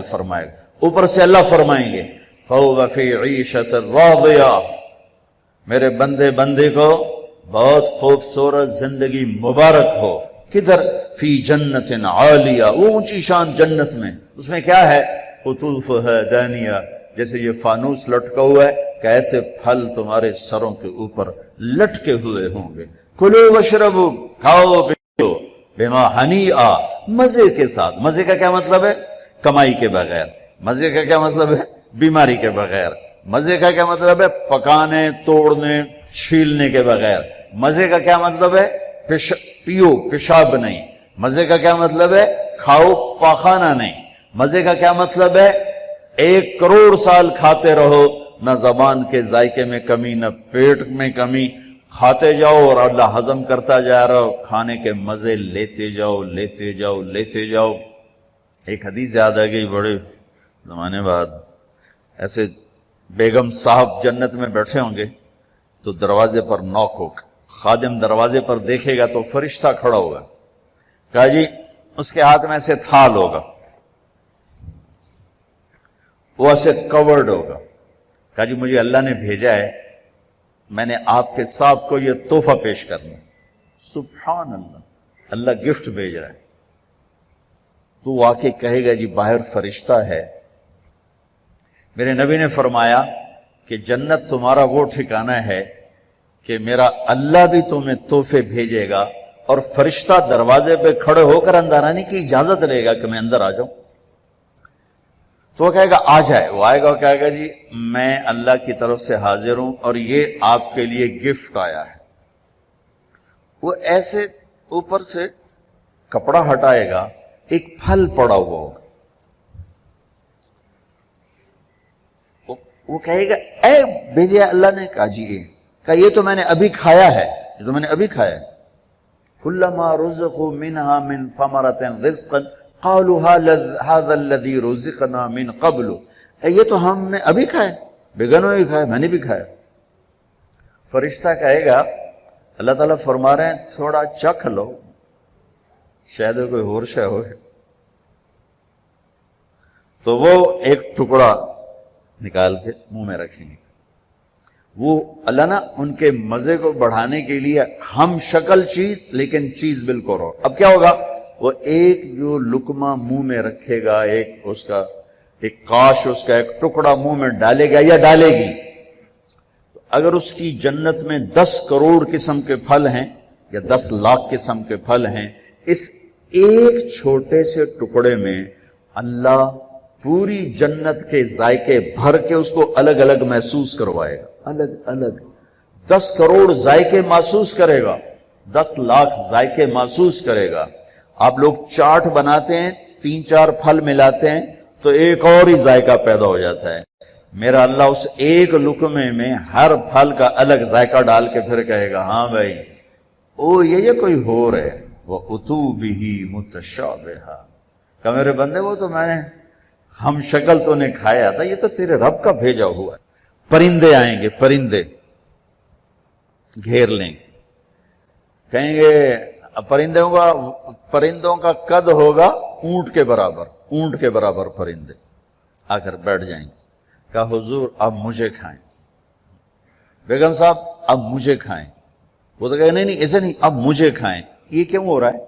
فرمائے گا. اوپر سے اللہ فرمائیں گے فَهُوَ فِي عِيشَةٍ رَاضِيَةٍ، میرے بندے بندے کو بہت خوبصورت زندگی مبارک ہو. کدھر؟ فی جنت عالیہ، اونچی شان جنت میں. اس میں کیا ہے؟ قطوفها دانیہ، جیسے یہ فانوس لٹکا ہوا ہے کہ ایسے پھل تمہارے سروں کے اوپر لٹکے ہوئے ہوں گے. کلوا واشربوا، کھاؤ پیو، بما ہنیئا، مزے کے ساتھ. مزے کا کیا مطلب ہے؟ کمائی کے بغیر. مزے کا کیا مطلب ہے؟ بیماری کے بغیر. مزے کا کیا مطلب ہے؟ پکانے توڑنے چھیلنے کے بغیر. مزے کا کیا مطلب ہے؟ پیو پیشاب نہیں. مزے کا کیا مطلب ہے؟ کھاؤ پاخانہ نہیں. مزے کا کیا مطلب ہے؟ 1 کروڑ سال کھاتے رہو، نہ زبان کے ذائقے میں کمی نہ پیٹ میں کمی، کھاتے جاؤ اور اللہ ہضم کرتا جا رہا ہو، کھانے کے مزے لیتے جاؤ لیتے جاؤ لیتے جاؤ. ایک حدیث یاد آ گئی بڑے زمانے بعد. ایسے بیگم صاحب جنت میں بیٹھے ہوں گے تو دروازے پر نوک ہوگا. خادم دروازے پر دیکھے گا تو فرشتہ کھڑا ہوگا. کہا جی اس کے ہاتھ میں ایسے تھال ہوگا، وہ ایسے کورڈ ہوگا. کہا جی مجھے اللہ نے بھیجا ہے، میں نے آپ کے صاحب کو یہ تحفہ پیش کرنا. سبحان اللہ، اللہ گفٹ بھیج رہا ہے. تو آ کے کہے گا جی باہر فرشتہ ہے. میرے نبی نے فرمایا کہ جنت تمہارا وہ ٹھکانہ ہے کہ میرا اللہ بھی تمہیں تحفے بھیجے گا اور فرشتہ دروازے پہ کھڑے ہو کر اندر آنے کی اجازت لے گا کہ میں اندر آ جاؤں. تو وہ کہے گا آ جائے. وہ آئے گا اور کہے گا جی میں اللہ کی طرف سے حاضر ہوں اور یہ آپ کے لیے گفٹ آیا ہے. وہ ایسے اوپر سے کپڑا ہٹائے گا، ایک پھل پڑا ہوا ہوگا. وہ کہے گا اے بھیجے اللہ نے. کہا جی کہا یہ تو میں نے ابھی کھایا ہے، یہ تو میں نے ابھی کھایا ہے. کلما رزقوا منها من ثمرة رزقا قالوا هذا الذي رزقنا من قبل، یہ تو ہم نے ابھی کھایا، بیگنوں نے بھی کھایا، میں نے بھی کھایا. فرشتہ کہے گا اللہ تعالیٰ فرما رہے ہیں تھوڑا چکھ لو، شاید کوئی اور شے ہو. تو وہ ایک ٹکڑا نکال کے منہ میں رکھیں گے. وہ اللہ نا ان کے مزے کو بڑھانے کے لیے ہم شکل چیز لیکن چیز بالکل اور. اب کیا ہوگا؟ وہ ایک جو لقمہ منہ میں رکھے گا، ایک اس کا ایک کاش اس کا ایک ٹکڑا منہ میں ڈالے گا یا ڈالے گی. اگر اس کی جنت میں 10 کروڑ قسم کے پھل ہیں یا 10 لاکھ قسم کے پھل ہیں، اس ایک چھوٹے سے ٹکڑے میں اللہ پوری جنت کے ذائقے بھر کے اس کو الگ الگ محسوس کروائے گا. الگ الگ 10 کروڑ ذائقے محسوس کرے گا، 10 لاکھ ذائقے محسوس کرے گا. آپ لوگ چاٹ بناتے ہیں، 3-4 پھل ملاتے ہیں تو ایک اور ہی ذائقہ پیدا ہو جاتا ہے. میرا اللہ اس ایک لقمے میں ہر پھل کا الگ ذائقہ ڈال کے پھر کہے گا ہاں بھائی او یہ کوئی ہو رہے وَأُتُوا بِهِ مُتَشَابِهًا. کہ میرے بندے وہ تو میں نے ہم شکل تو نے کھایا تھا، یہ تو تیرے رب کا بھیجا ہوا ہے. پرندے آئیں گے، پرندے گھیر لیں گے، کہیں گے پرندوں کا قد ہوگا اونٹ کے برابر، اونٹ کے برابر پرندے آ کر بیٹھ جائیں گے. کہا حضور اب مجھے کھائیں، بیگم صاحب اب مجھے کھائیں. وہ تو کہے نہیں ایسے نہیں، اب مجھے کھائیں. یہ کیوں ہو رہا ہے؟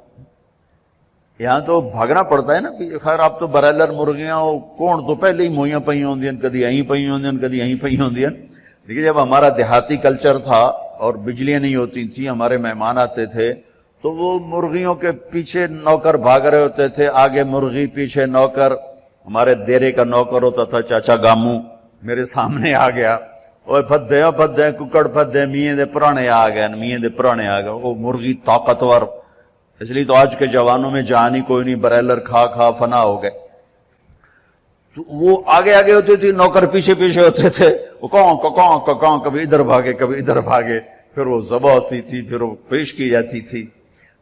یہاں تو بھاگنا پڑتا ہے نا. خیر آپ تو برائلر مرغیاں کون تو پہلے ہی موئیاں پئی ہوندیاں، کدی یہیں پئی ہوندیاں کدی یہیں پئی ہوندیاں. دیکھیے جب ہمارا دیہاتی کلچر تھا اور بجلیاں نہیں ہوتی تھیں، ہمارے مہمان آتے تھے تو وہ مرغیوں کے پیچھے نوکر بھاگ رہے ہوتے تھے، آگے مرغی پیچھے نوکر. ہمارے دیرے کا نوکر ہوتا تھا چاچا گامو، میرے سامنے آ گیا اور پھدے ککڑ پھدے میاں دے پرانے آ گئے، میاں دے پرانے آ گئے. وہ مرغی طاقتور، اس لیے تو آج کے جوانوں میں جہانی کوئی نہیں، برائلر کھا کھا فنا ہو گئے. تو وہ آگے آگے ہوتے تھے، نوکر پیچھے پیچھے ہوتے تھے. وہ کون کبھی ادھر بھاگے کبھی ادھر بھاگے، پھر وہ ذبح ہوتی تھی، پھر وہ پیش کی جاتی تھی.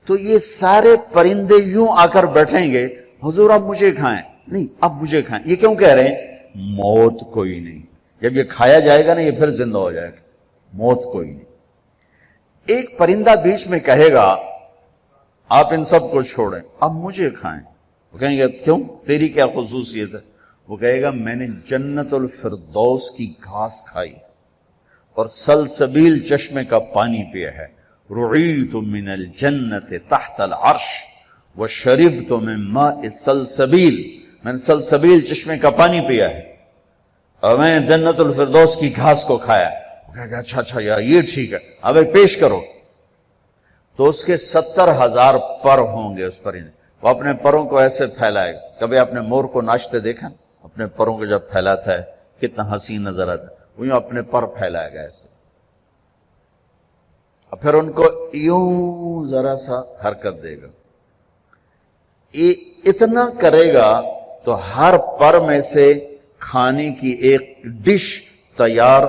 تو یہ سارے پرندے یوں آ کر بیٹھیں گے حضور اب مجھے کھائیں، نہیں اب مجھے کھائیں. یہ کیوں کہہ رہے ہیں؟ موت کوئی نہیں. جب یہ کھایا جائے گا نا یہ پھر زندہ ہو جائے گا. موت کوئی نہیں. ایک پرندہ بیچ میں کہے گا آپ ان سب کو چھوڑیں اب مجھے کھائیں. وہ کہیں گے کیوں؟ تیری کیا خصوصیت ہے؟ وہ کہے گا میں نے جنت الفردوس کی گھاس کھائی اور سلسبیل چشمے کا پانی پیا ہے. رعیت من الجنت تحت العرش وشربت من ماء سلسبیل، میں نے سلسبیل چشمے کا پانی پیا ہے اور میں نے جنت الفردوس کی گھاس کو کھایا. وہ کہے گا اچھا یار یہ ٹھیک ہے، اب پیش کرو. تو اس کے 70,000 پر ہوں گے اس پرندے. وہ اپنے پروں کو ایسے پھیلائے گا. کبھی آپ نے مور کو ناچتے دیکھا؟ اپنے پروں کو جب پھیلاتا ہے کتنا حسین نظر آتا ہے. وہ یوں اپنے پر پھیلائے گا ایسے، اور پھر ان کو یوں ذرا سا حرکت دے گا. اتنا کرے گا تو ہر پر میں سے کھانے کی ایک ڈش تیار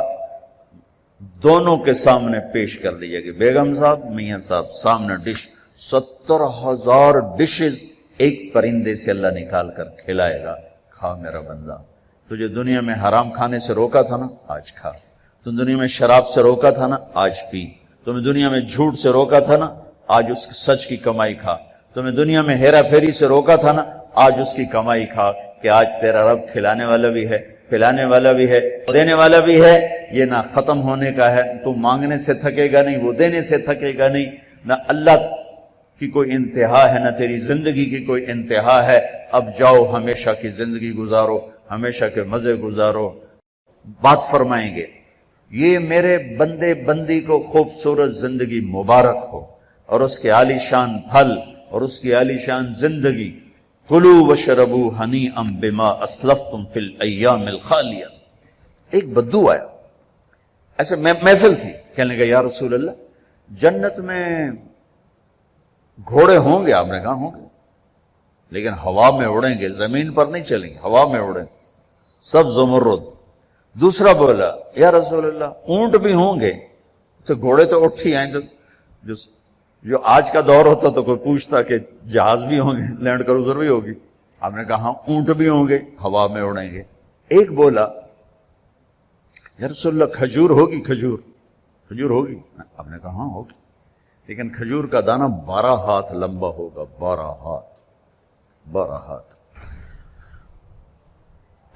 دونوں کے سامنے پیش کر دی جائے گی. بیگم صاحب، میاں صاحب، سامنے ڈش. 70,000 ڈشز ایک پرندے سے اللہ نکال کر کھلائے گا. کھا میرا بندہ، تجھے دنیا میں حرام کھانے سے روکا تھا نا، آج کھا. تم دنیا میں شراب سے روکا تھا نا، آج پی. تمہیں دنیا میں جھوٹ سے روکا تھا نا، آج اس سچ کی کمائی کھا. تمہیں دنیا میں ہیرا پھیری سے روکا تھا نا، آج اس کی کمائی کھا. کہ آج تیرا رب کھلانے والا بھی ہے، پلانے والا بھی ہے، دینے والا بھی ہے. یہ نہ ختم ہونے کا ہے، تو مانگنے سے تھکے گا نہیں، وہ دینے سے تھکے گا نہیں. نہ اللہ کی کوئی انتہا ہے، نہ تیری زندگی کی کوئی انتہا ہے. اب جاؤ ہمیشہ کی زندگی گزارو، ہمیشہ کے مزے گزارو. بات فرمائیں گے یہ میرے بندے بندی کو خوبصورت زندگی مبارک ہو اور اس کے عالی شان پھل اور اس کی عالی شان زندگی. کلوا واشربوا ہنیئا بما اسلفتم فی الایام الخالیہ. ایک بدو آیا، ایسے محفل تھی، کہنے لگا یا رسول اللہ جنت میں گھوڑے ہوں گے؟ آپ نے کہا ہوں گے، لیکن ہوا میں اڑیں گے، زمین پر نہیں چلیں گے، ہوا میں اڑیں، سب زمرد. دوسرا بولا یا رسول اللہ اونٹ بھی ہوں گے؟ تو گھوڑے تو اٹھ ہی آئیں. جو آج کا دور ہوتا تو کوئی پوچھتا کہ جہاز بھی ہوں گے، لینڈ کروزر بھی ہوگی. آپ نے کہا اونٹ بھی ہوں گے، ہوا میں اڑیں گے. ایک بولا یا رسول اللہ کھجور ہوگی؟ کھجور ہوگی؟ آپ نے کہا ہاں ہوگی، لیکن کھجور کا دانہ 12 ہاتھ لمبا ہوگا. 12 ہاتھ.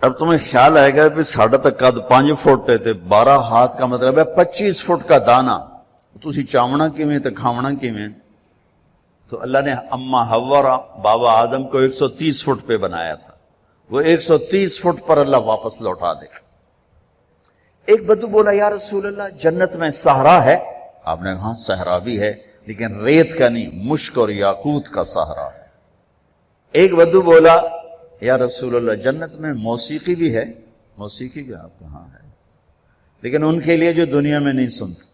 اب تمہیں خیال آئے گا کہ ساڑھا تک قد 5 فٹ تے 12 ہاتھ کا مطلب ہے 25 فٹ کا دانہ. تسی چاونا کیویں تے کھاونا کیویں؟ تو اللہ نے اما حوا اور بابا آدم کو 130 فٹ پہ بنایا تھا، وہ 130 فٹ پر اللہ واپس لوٹا دے. ایک بدو بولا یا رسول اللہ جنت میں صحرا ہے؟ آپ نے کہا صحرا بھی ہے، لیکن ریت کا نہیں، مشک اور یاقوت کا صحرا ہے. ایک بدو بولا یا رسول اللہ جنت میں موسیقی بھی ہے؟ موسیقی بھی آپ کہاں ہے، لیکن ان کے لیے جو دنیا میں نہیں سنتے.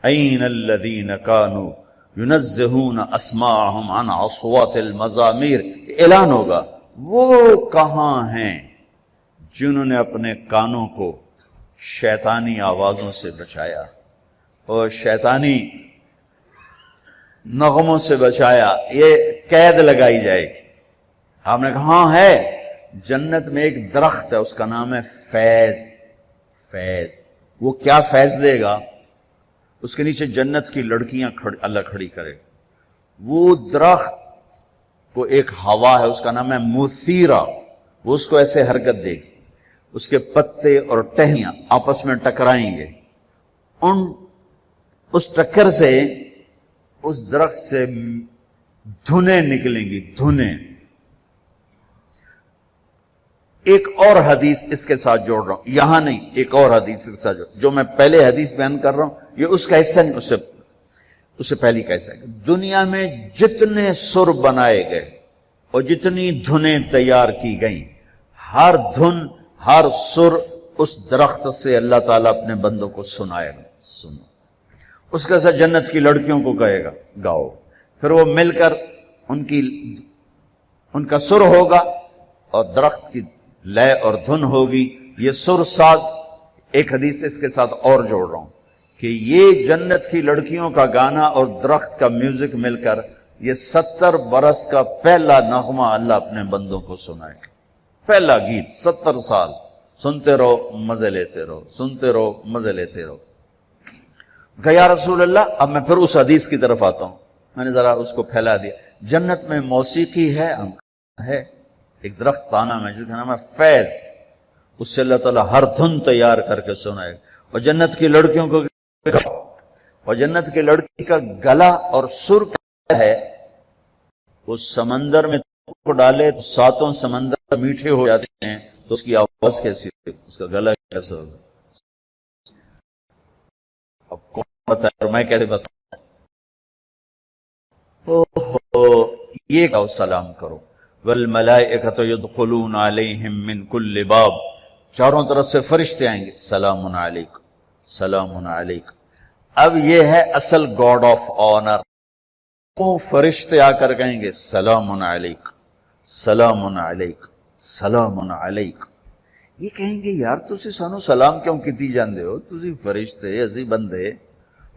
این الذین کانوا ینزہون اسماعہم عن اصوات المزامیر. اعلان ہوگا وہ کہاں ہیں جنہوں نے اپنے کانوں کو شیطانی آوازوں سے بچایا اور شیطانی نغموں سے بچایا. یہ قید لگائی جائے گی. آپ نے کہا ہاں ہے. جنت میں ایک درخت ہے، اس کا نام ہے فیض. وہ کیا فیض دے گا؟ اس کے نیچے جنت کی لڑکیاں اللہ کھڑی کرے گا. وہ درخت کو ایک ہوا ہے، اس کا نام ہے مثیرہ. وہ اس کو ایسے حرکت دے گی، اس کے پتے اور ٹہنیاں آپس میں ٹکرائیں گے. اس ٹکر سے اس درخت سے دھنیں نکلیں گی، دھنیں. ایک اور حدیث اس کے ساتھ جوڑ رہا ہوں، یہاں نہیں، ایک اور حدیث کے ساتھ جو میں پہلے حدیث بیان کر رہا ہوں یہ اس کا حصہ نہیں، اس سے پہلی کا حصہ ہے. دنیا میں جتنے سر بنائے گئے اور جتنی دھنیں تیار کی گئیں، ہر دھن ہر سر اس درخت سے اللہ تعالیٰ اپنے بندوں کو سنائے گا. سنو. اس کے ساتھ جنت کی لڑکیوں کو کہے گا گاؤ. پھر وہ مل کر ان کا سر ہوگا اور درخت کی لے اور دھن ہوگی. یہ سر ساز. ایک حدیث اس کے ساتھ اور جوڑ رہا ہوں کہ یہ جنت کی لڑکیوں کا گانا اور درخت کا میوزک مل کر یہ 70 برس کا پہلا نغمہ اللہ اپنے بندوں کو سنائے گا. پہلا گیت 70 سال سنتے رہو مزے لیتے رہو، سنتے رہو مزے لیتے رہو. کہ یا رسول اللہ اب میں پھر اس حدیث کی طرف آتا ہوں. میں نے ذرا اس کو پھیلا دیا. جنت میں موسیقی ہے؟ ایک درخت کا نام ہے جس کا نام ہے فیض، اس سے اللہ تعالیٰ ہر دھن تیار کر کے سنائے گا. اور جنت کی لڑکیوں کو، اور جنت کی لڑکی کا گلا اور سر کیا ہے، اس سمندر میں کو ڈالے تو ساتوں سمندر میٹھے ہو جاتے ہیں، تو اس کی آواز کیسی ہوگی، اس کا گلا کیسا ہوگا؟ اب کون بتائے اور میں کیسے بتاؤں؟ یہ کہو سلام کرو. والملائکۃ یدخلون علیہم من کل باب، چاروں طرف سے فرشتے آئیں گے، سلام علیکم سلام علیکم. اب یہ ہے اصل گاڈ آف آنر. وہ فرشتے آ کر کہیں گے سلام علیکم سلام علیکم سلام علیکم. یہ کہیں گے یار تسی سانو سلام کیوں کیتی جاندے ہو، تسی فرشتے اسی بندے.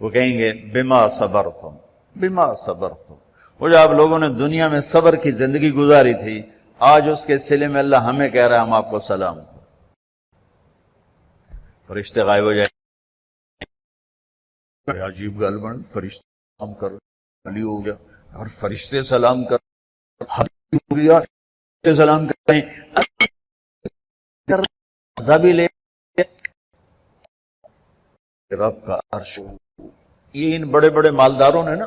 وہ کہیں گے بما صبرتم بما صبرتم. وہ جو آپ لوگوں نے دنیا میں صبر کی زندگی گزاری تھی، آج اس کے صلے میں اللہ ہمیں کہہ رہا ہے ہم آپ کو سلام. فرشتے غائب ہو جائیں. عجیب گل بن، فرشتے سلام کر علی ہو گیا اور فرشتے سلام کر ہو گیا، فرشتے سلام کر رہے ہیں، عذابی لے رب کا عرش. یہ ان بڑے بڑے مالداروں نے نا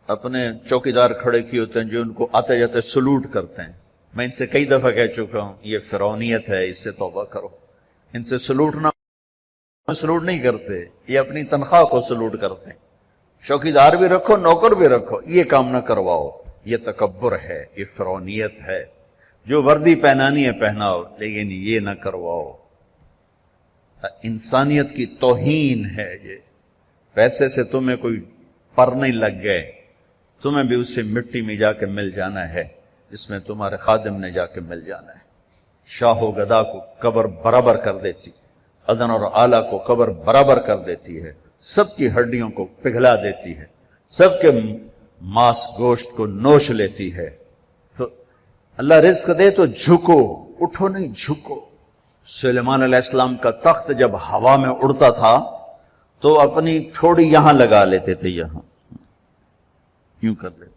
اپنے چوکیدار کھڑے کیے ہوتے ہیں جو ان کو آتے جاتے سلوٹ کرتے ہیں. میں ان سے کئی دفعہ کہہ چکا ہوں یہ فرعونیت ہے، اس سے توبہ کرو. ان سے سلوٹ نہیں کرتے، یہ اپنی تنخواہ کو سلوٹ کرتے ہیں. چوکیدار بھی رکھو نوکر بھی رکھو، یہ کام نہ کرواؤ. یہ تکبر ہے، یہ فرعونیت ہے. جو وردی پہنانی ہے پہناؤ، لیکن یہ نہ کرواؤ. انسانیت کی توہین ہے یہ. پیسے سے تمہیں کوئی پر نہیں لگ گئے، تمہیں بھی اس سے مٹی میں جا کے مل جانا ہے جس میں تمہارے خادم نے جا کے مل جانا ہے. شاہ و گدا کو قبر برابر کر دیتی، ادن اور آلہ کو قبر برابر کر دیتی ہے، سب کی ہڈیوں کو پگھلا دیتی ہے، سب کے ماس گوشت کو نوش لیتی ہے. تو اللہ رزق دے تو جھکو، اٹھو نہیں جھکو. سلیمان علیہ السلام کا تخت جب ہوا میں اڑتا تھا تو اپنی ٹھوڑی یہاں لگا لیتے تھے، یہاں یوں کر لیتے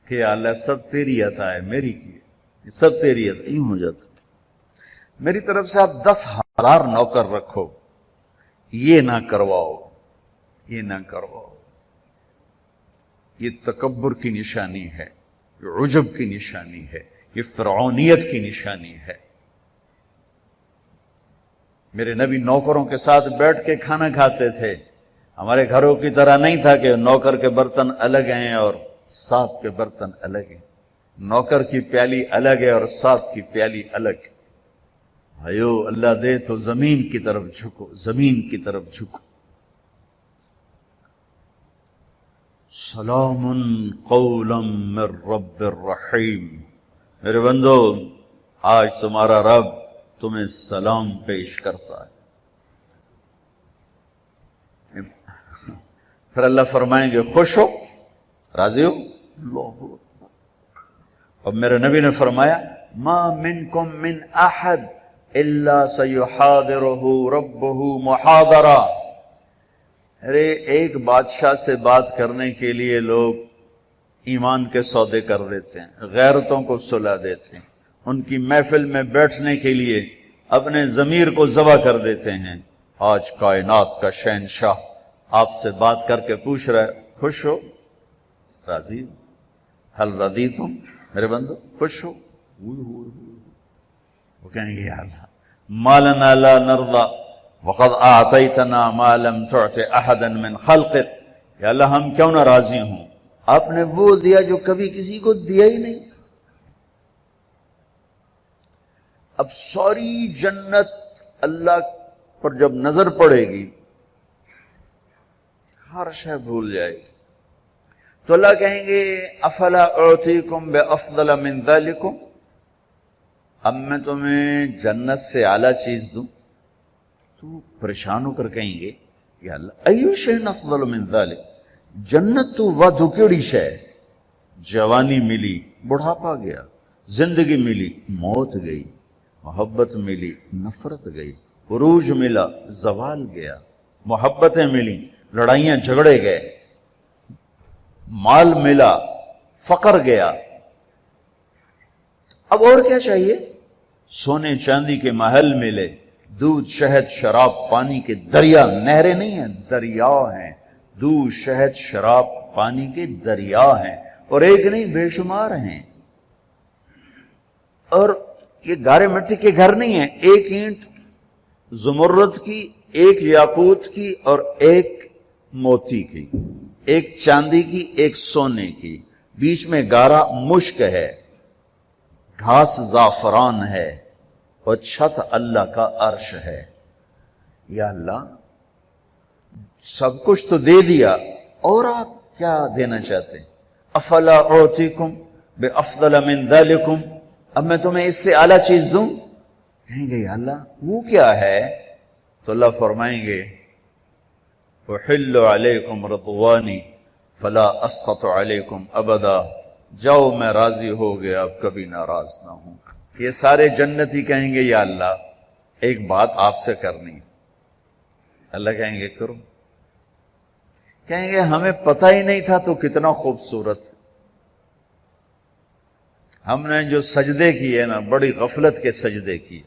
کہ اللہ سب تیری عطا ہے، میری کی ہے، سب تیری عطا. یوں ہو جاتا تھا. میری طرف سے آپ 10,000 نوکر رکھو، یہ نہ کرواؤ، یہ نہ کرواؤ. یہ تکبر کی نشانی ہے، یہ عجب کی نشانی ہے، یہ فرعونیت کی نشانی ہے. میرے نبی نوکروں کے ساتھ بیٹھ کے کھانا کھاتے تھے. ہمارے گھروں کی طرح نہیں تھا کہ نوکر کے برتن الگ ہیں اور صاحب کے برتن الگ ہیں. نوکر کی پیالی الگ ہے اور صاحب کی پیالی الگ ہے. بھائیو اللہ دے تو زمین کی طرف جھکو، زمین کی طرف جھکو. سلام قولا من رب الرحیم. میرے بندو آج تمہارا رب تمہیں سلام پیش کرتا ہے. پھر اللہ فرمائیں گے خوش ہو، راضی ہو. اللہ. اور میرے نبی نے فرمایا ما منکم من احد الا سیحاضرہ ربہ محاضرہ. ارے ایک بادشاہ سے بات کرنے کے لیے لوگ ایمان کے سودے کر دیتے ہیں، غیرتوں کو سلا دیتے ہیں، ان کی محفل میں بیٹھنے کے لیے اپنے ضمیر کو ذبح کر دیتے ہیں. آج کائنات کا شہنشاہ آپ سے بات کر کے پوچھ رہا ہے خوش ہو، راضی ہو. حل رضیتم، میرے بندو خوش ہو. وہ کہیں گے یا اللہ ما لنا لا نرضى وقد اعطیتنا ما لم تعط احدا من خلقك. یا اللہ ہم کیوں نہ راضی ہوں، آپ نے وہ دیا جو کبھی کسی کو دیا ہی نہیں. اب ساری جنت اللہ پر جب نظر پڑے گی ہر شے بھول جائے گی. تو اللہ کہیں گے افلا اعطیکم بافضل من ذلکم، اب میں تمہیں جنت سے اعلیٰ چیز دوں. تو پریشان ہو کر کہیں گے یا اللہ ایو شیء افضل من ذلک، جنت تو ودو کیڑی شے. جوانی ملی بڑھاپا گیا، زندگی ملی موت گئی، محبت ملی نفرت گئی، عروج ملا زوال گیا، محبتیں ملی لڑائیاں جھگڑے گئے، مال ملا فقر گیا. اب اور کیا چاہیے؟ سونے چاندی کے محل ملے، دودھ شہد شراب پانی کے دریا، نہریں نہیں ہیں دریا ہیں، دودھ شہد شراب پانی کے دریا ہیں، اور ایک نہیں بے شمار ہیں۔ اور یہ گارے مٹی کے گھر نہیں ہیں، ایک اینٹ زمرد کی، ایک یاقوت کی، اور ایک موتی کی، ایک چاندی کی، ایک سونے کی، بیچ میں گارا مشک ہے، گھاس زعفران ہے، اور چھت اللہ کا عرش ہے۔ یا اللہ، سب کچھ تو دے دیا، اور آپ کیا دینا چاہتے ہیں؟ افلا اعطیکم بافضل من ذلکم، اب میں تمہیں اس سے اعلیٰ چیز دوں؟ کہیں گے یا اللہ وہ کیا ہے؟ تو اللہ فرمائیں گے احل علیکم رضوانی فلا اسخط علیکم ابدا، جاؤ میں راضی ہو گیا، اب کبھی ناراض نہ ہوں۔ یہ سارے جنتی کہیں گے یا اللہ ایک بات آپ سے کرنی ہے۔ اللہ کہیں گے کرو۔ کہیں گے ہمیں پتہ ہی نہیں تھا تو کتنا خوبصورت، ہم نے جو سجدے کیے نا بڑی غفلت کے سجدے کیے،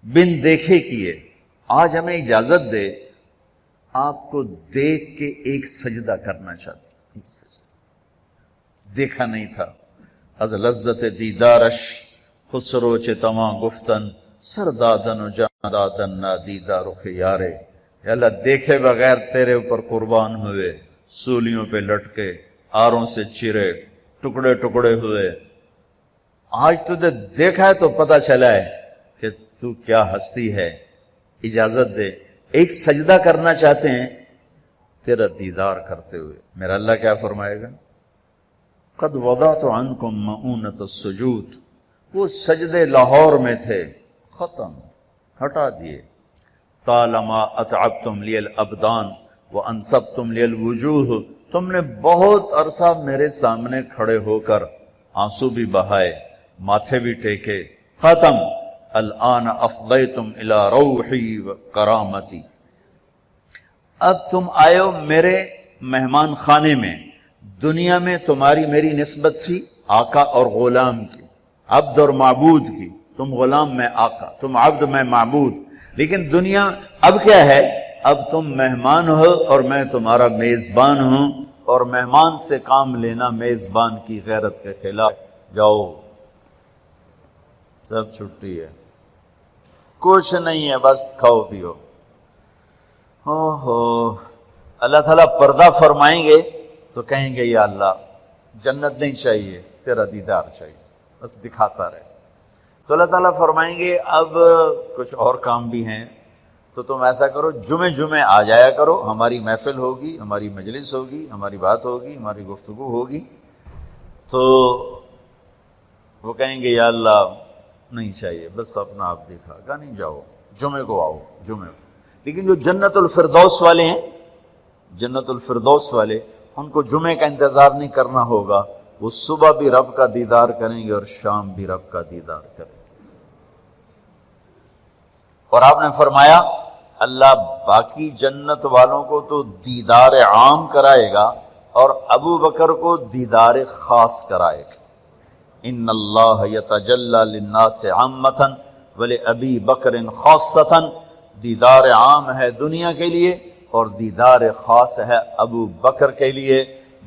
بن دیکھے کیے، آج ہمیں اجازت دے آپ کو دیکھ کے ایک سجدہ کرنا چاہتے، ایک سجدہ دیکھا نہیں تھا۔ از لذت دیدارش خسرو چتما گفتن سردادن و جاندادن نا دیدار و خیارے، یا اللہ دیکھے بغیر تیرے اوپر قربان ہوئے، سولیوں پہ لٹکے، آروں سے چرے، ٹکڑے ٹکڑے ہوئے، آج تجھے دیکھا ہے تو پتہ چلا ہے کہ تو کیا ہستی ہے، اجازت دے ایک سجدہ کرنا چاہتے ہیں تیرا دیدار کرتے ہوئے۔ میرا اللہ کیا فرمائے گا؟ قد وضعت عنکم مؤونۃ السجود، وہ سجدے لاہور میں تھے، ختم، ہٹا دیے۔ طالما اتعبتم لی الابدان وانصبتم لی الوجوہ، تم نے بہت عرصہ میرے سامنے کھڑے ہو کر آنسو بھی بہائے، ماتھے بھی ٹیکے، ختم۔ الآن افضیتم الی روحی و کرامتی، اب تم آئے ہو میرے مہمان خانے میں۔ دنیا میں تمہاری میری نسبت تھی آقا اور غلام کی، عبد اور معبود کی، تم غلام میں آقا، تم عبد میں معبود، لیکن دنیا اب کیا ہے؟ اب تم مہمان ہو اور میں تمہارا میزبان ہوں، اور مہمان سے کام لینا میزبان کی غیرت کے خلاف۔ جاؤ، سب چھٹی ہے، کچھ نہیں ہے، بس کھاؤ پیو۔ اللہ تعالیٰ پردہ فرمائیں گے تو کہیں گے یا اللہ جنت نہیں چاہیے، تیرا دیدار چاہیے، بس دکھاتا رہے۔ تو اللہ تعالیٰ فرمائیں گے اب کچھ اور کام بھی ہیں، تو تم ایسا کرو جمعے جمعے آ جایا کرو، ہماری محفل ہوگی، ہماری مجلس ہوگی، ہماری بات ہوگی، ہماری گفتگو ہوگی۔ تو وہ کہیں گے یا اللہ نہیں چاہیے، بس اپنا آپ دیکھا گا، نہیں جاؤ، جمعے کو آؤ، جمعے کو۔ لیکن جو جنت الفردوس والے ہیں، جنت الفردوس والے، ان کو جمعے کا انتظار نہیں کرنا ہوگا، وہ صبح بھی رب کا دیدار کریں گے اور شام بھی رب کا دیدار کریں گے۔ اور آپ نے فرمایا اللہ باقی جنت والوں کو تو دیدار عام کرائے گا اور ابو بکر کو دیدار خاص کرائے گا۔ ان اللہ یتجلی للناس عامۃ ولابی بکر خاصۃ، دیدار عام ہے دنیا کے لیے اور دیدار خاص ہے ابو بکر کے لیے۔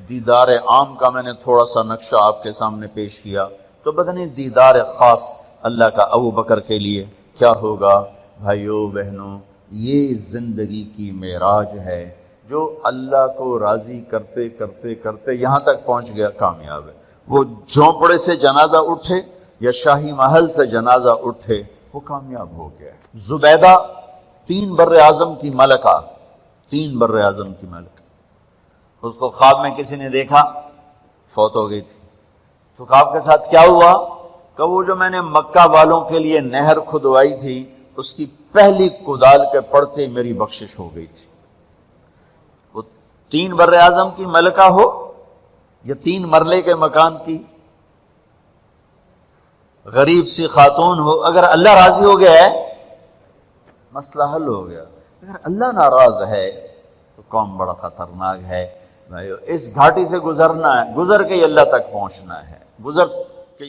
دیدار عام کا میں نے تھوڑا سا نقشہ آپ کے سامنے پیش کیا، تو بدنی دیدار خاص اللہ کا ابو بکر کے لیے کیا ہوگا؟ بھائیو بہنوں، یہ زندگی کی معراج ہے، جو اللہ کو راضی کرتے کرتے کرتے یہاں تک پہنچ گیا، کامیاب ہے۔ وہ جھونپڑے سے جنازہ اٹھے یا شاہی محل سے جنازہ اٹھے، وہ کامیاب ہو گیا۔ زبیدہ 3 بر اعظم کی ملکہ، 3 بر اعظم کی ملکہ، اس کو خواب میں کسی نے دیکھا، فوت ہو گئی تھی۔ تو خواب کے ساتھ کیا ہوا؟ کہ وہ جو میں نے مکہ والوں کے لیے نہر کھدوائی تھی، اس کی پہلی کدال کے پڑتے میری بخشش ہو گئی تھی۔ وہ 3 بر اعظم کی ملکہ ہو یا 3 مرلے کے مکان کی غریب سی خاتون ہو، اگر اللہ راضی ہو گیا ہے مسئلہ حل ہو گیا۔ اگر اللہ ناراض ہے تو قوم بڑا خطرناک ہے۔ بھائیو، اس گھاٹی سے گزرنا ہے، گزر کے اللہ تک پہنچنا ہے، گزر کے